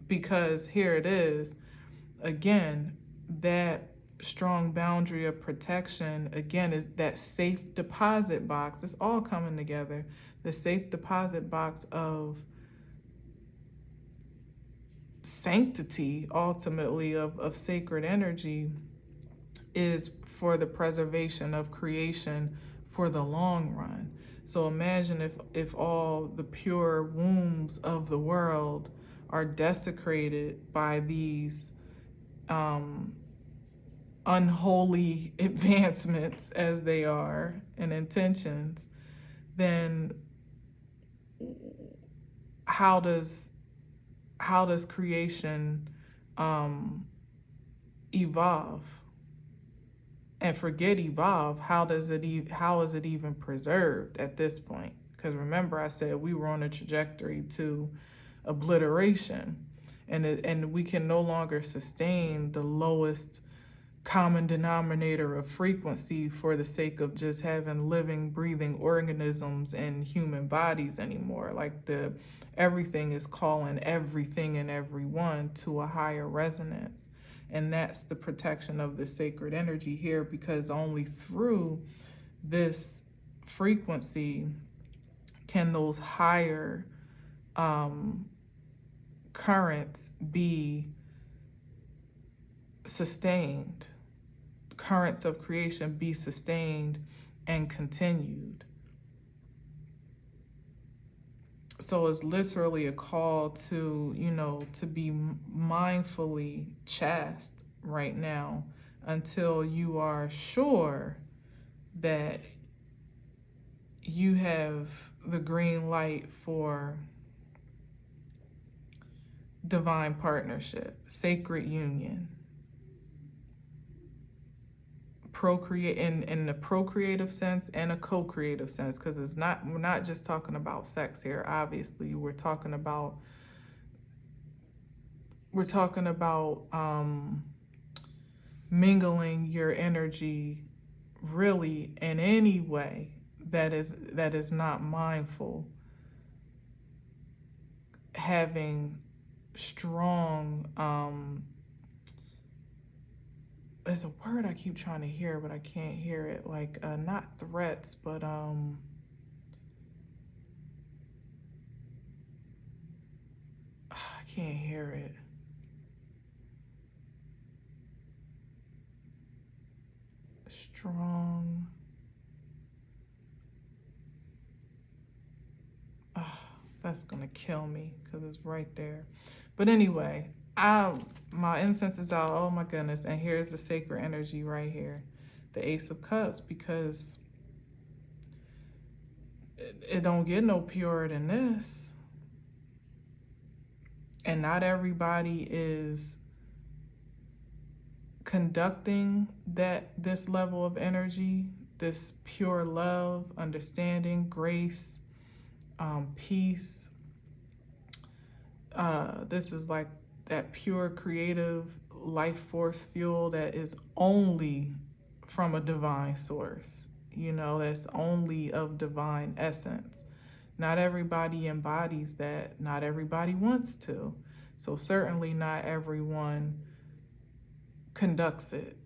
Because here it is, again, that strong boundary of protection, again, is that safe deposit box. It's all coming together. The safe deposit box of sanctity, ultimately, of sacred energy, is for the preservation of creation for the long run. So imagine if all the pure wombs of the world are desecrated by these unholy advancements, as they are, and intentions, then how does creation evolve? And forget evolve, how is it even preserved at this point? Because remember, I said we were on a trajectory to obliteration, and we can no longer sustain the lowest common denominator of frequency for the sake of just having living, breathing organisms in human bodies anymore. Like, everything is calling everything and everyone to a higher resonance. And that's the protection of the sacred energy here, because only through this frequency can those higher currents be sustained, currents of creation be sustained and continued. So it's literally a call to, to be mindfully chaste right now until you are sure that you have the green light for divine partnership, sacred union, procreate in the procreative sense and a co-creative sense, because we're not just talking about sex here. Obviously, we're talking about mingling your energy really in any way that is not mindful, having strong there's a word I keep trying to hear, but I can't hear it. Like, not threats, but I can't hear it. Strong. That's gonna kill me because it's right there. But anyway, my incense is out. Oh my goodness. And here's the sacred energy right here, the Ace of Cups, because it don't get no purer than this. And not everybody is conducting this level of energy, this pure love, understanding, grace, peace. This is like that pure creative life force fuel that is only from a divine source, that's only of divine essence. Not everybody embodies that. Not everybody wants to. So certainly not everyone conducts it.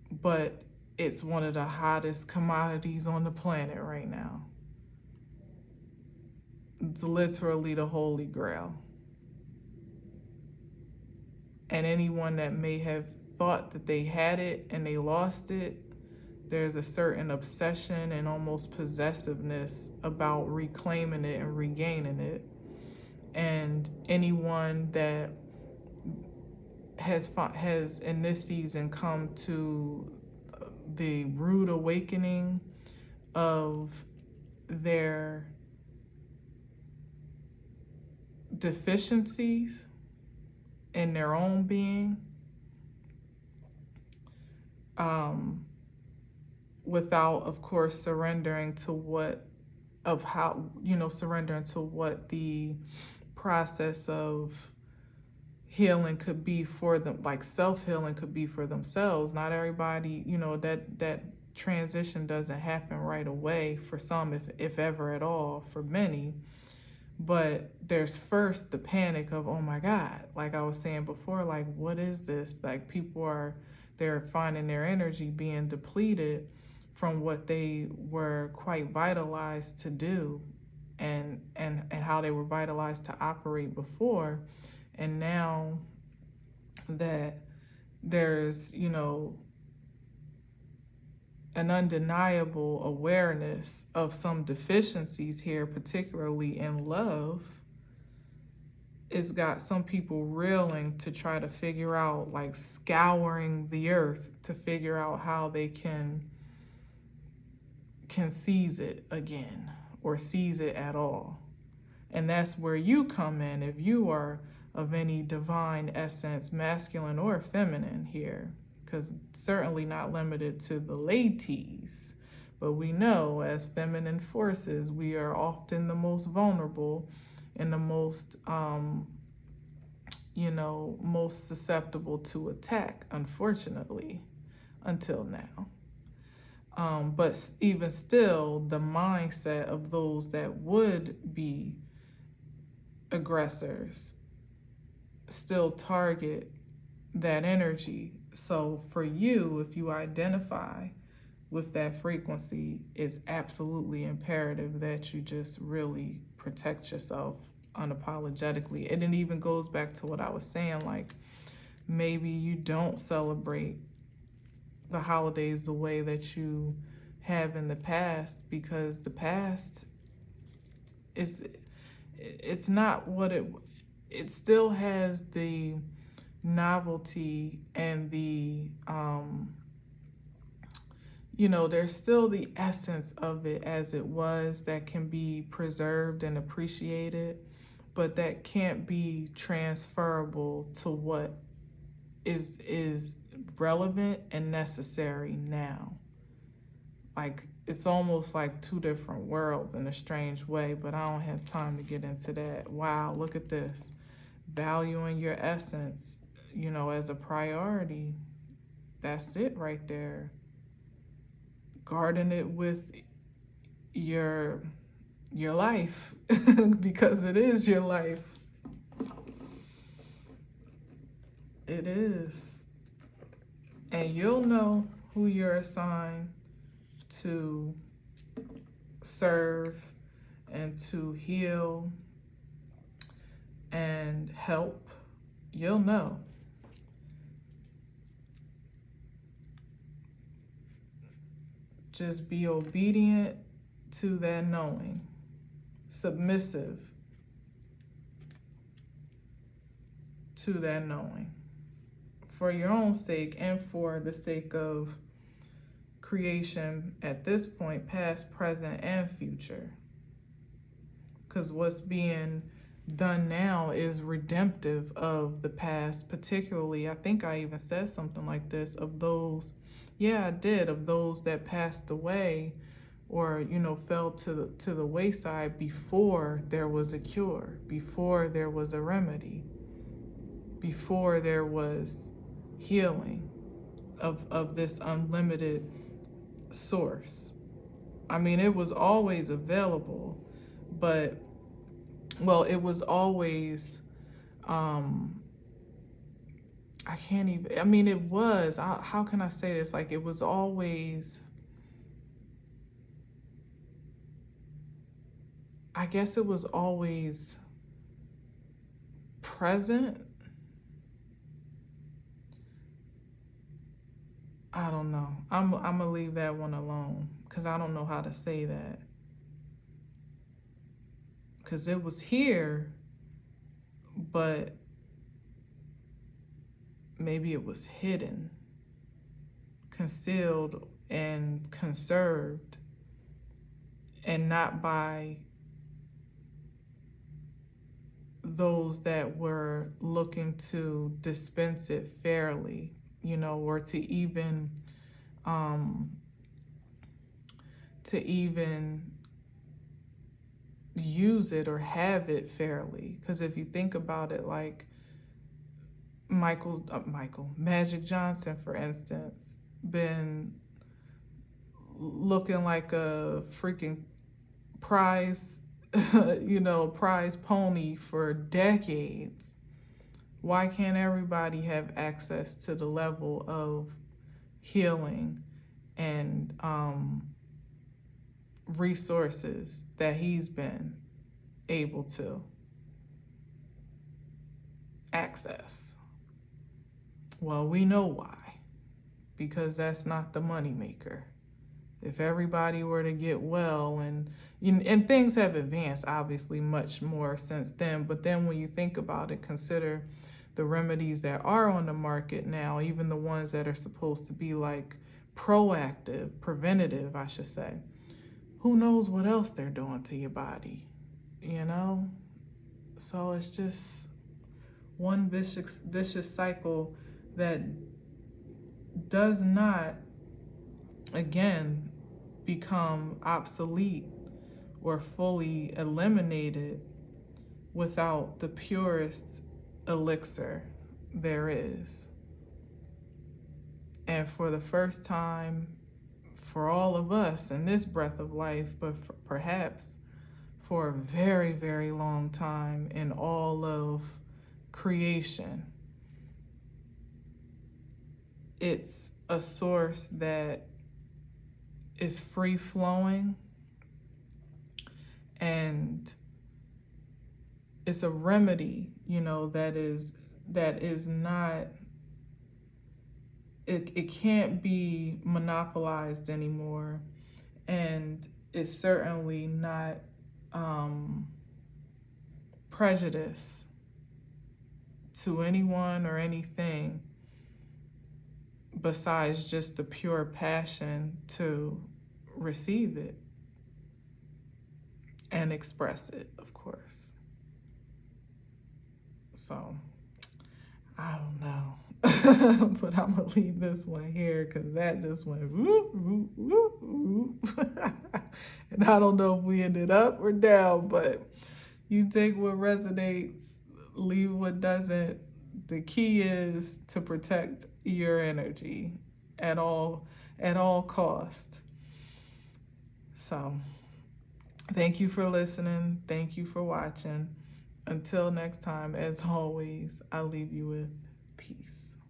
But it's one of the hottest commodities on the planet right now. It's literally the Holy Grail. And anyone that may have thought that they had it and they lost it, there's a certain obsession and almost possessiveness about reclaiming it and regaining it. And anyone that has in this season come to the rude awakening of their deficiencies in their own being, without, of course, surrendering to what the process of healing could be for them, like self-healing could be for themselves. Not everybody, that transition doesn't happen right away for some, if ever at all, for many. But there's first the panic of, oh my God, like I was saying before, like, what is this? Like, they're finding their energy being depleted from what they were quite vitalized to do, and how they were vitalized to operate before. And now that there's, an undeniable awareness of some deficiencies here, particularly in love, it's got some people reeling to try to figure out, like scouring the earth to figure out how they can seize it again or seize it at all. And that's where you come in if you are of any divine essence, masculine or feminine here, because certainly not limited to the ladies. But we know as feminine forces, we are often the most vulnerable and the most, most susceptible to attack, unfortunately, until now. But even still, the mindset of those that would be aggressors still target that energy. So for you, if you identify with that frequency, it's absolutely imperative that you just really protect yourself unapologetically. And it even goes back to what I was saying, like maybe you don't celebrate the holidays the way that you have in the past, because the past is, it's not what it still has the novelty and the there's still the essence of it as it was that can be preserved and appreciated, but that can't be transferable to what is relevant and necessary now. Like it's almost like two different worlds in a strange way, but I don't have time to get into that. Wow, look at this. Valuing your essence, as a priority. That's it right there. Guarding it with your life because it is your life. It is. And you'll know who you're assigned to serve and to heal and help. You'll know. Just be obedient to that knowing, submissive to that knowing, for your own sake and for the sake of creation at this point, past, present, and future. Because what's being done now is redemptive of the past, particularly, I think I even said something like this, of those, yeah, I did, of those that passed away or, fell to the wayside before there was a cure, before there was a remedy, before there was healing of this unlimited source. I mean, it was always available, but, well, it was always, it was, how can I say this? Like, it was always, I guess it was always present. I don't know. I'm gonna leave that one alone because I don't know how to say that. Because it was here, but maybe it was hidden, concealed, and conserved, and not by those that were looking to dispense it fairly, or to even use it or have it fairly. Because if you think about it, like Magic Johnson, for instance, been looking like a freaking prize, prize pony for decades. Why can't everybody have access to the level of healing and resources that he's been able to access? Well, we know why. Because that's not the moneymaker. if everybody were to get well, and things have advanced obviously much more since then, but then when you think about it, consider the remedies that are on the market now, even the ones that are supposed to be like proactive, preventative, I should say. Who knows what else they're doing to your body, you know? So it's just one vicious cycle that does not, again, become obsolete or fully eliminated without the purest elixir there is. And for the first time for all of us in this breath of life, but perhaps for a very, very long time in all of creation, it's a source that is free flowing, and it's a remedy, you know, that is not, it can't be monopolized anymore, and it's certainly not prejudice to anyone or anything besides just the pure passion to receive it and express it, of course. So, I don't know. But I'm going to leave this one here because that just went whoop, whoop, whoop, whoop. And I don't know if we ended up or down, but you take what resonates, leave what doesn't. The key is to protect your energy at all costs. So, thank you for listening. Thank you for watching. Until next time, as always, I leave you with peace.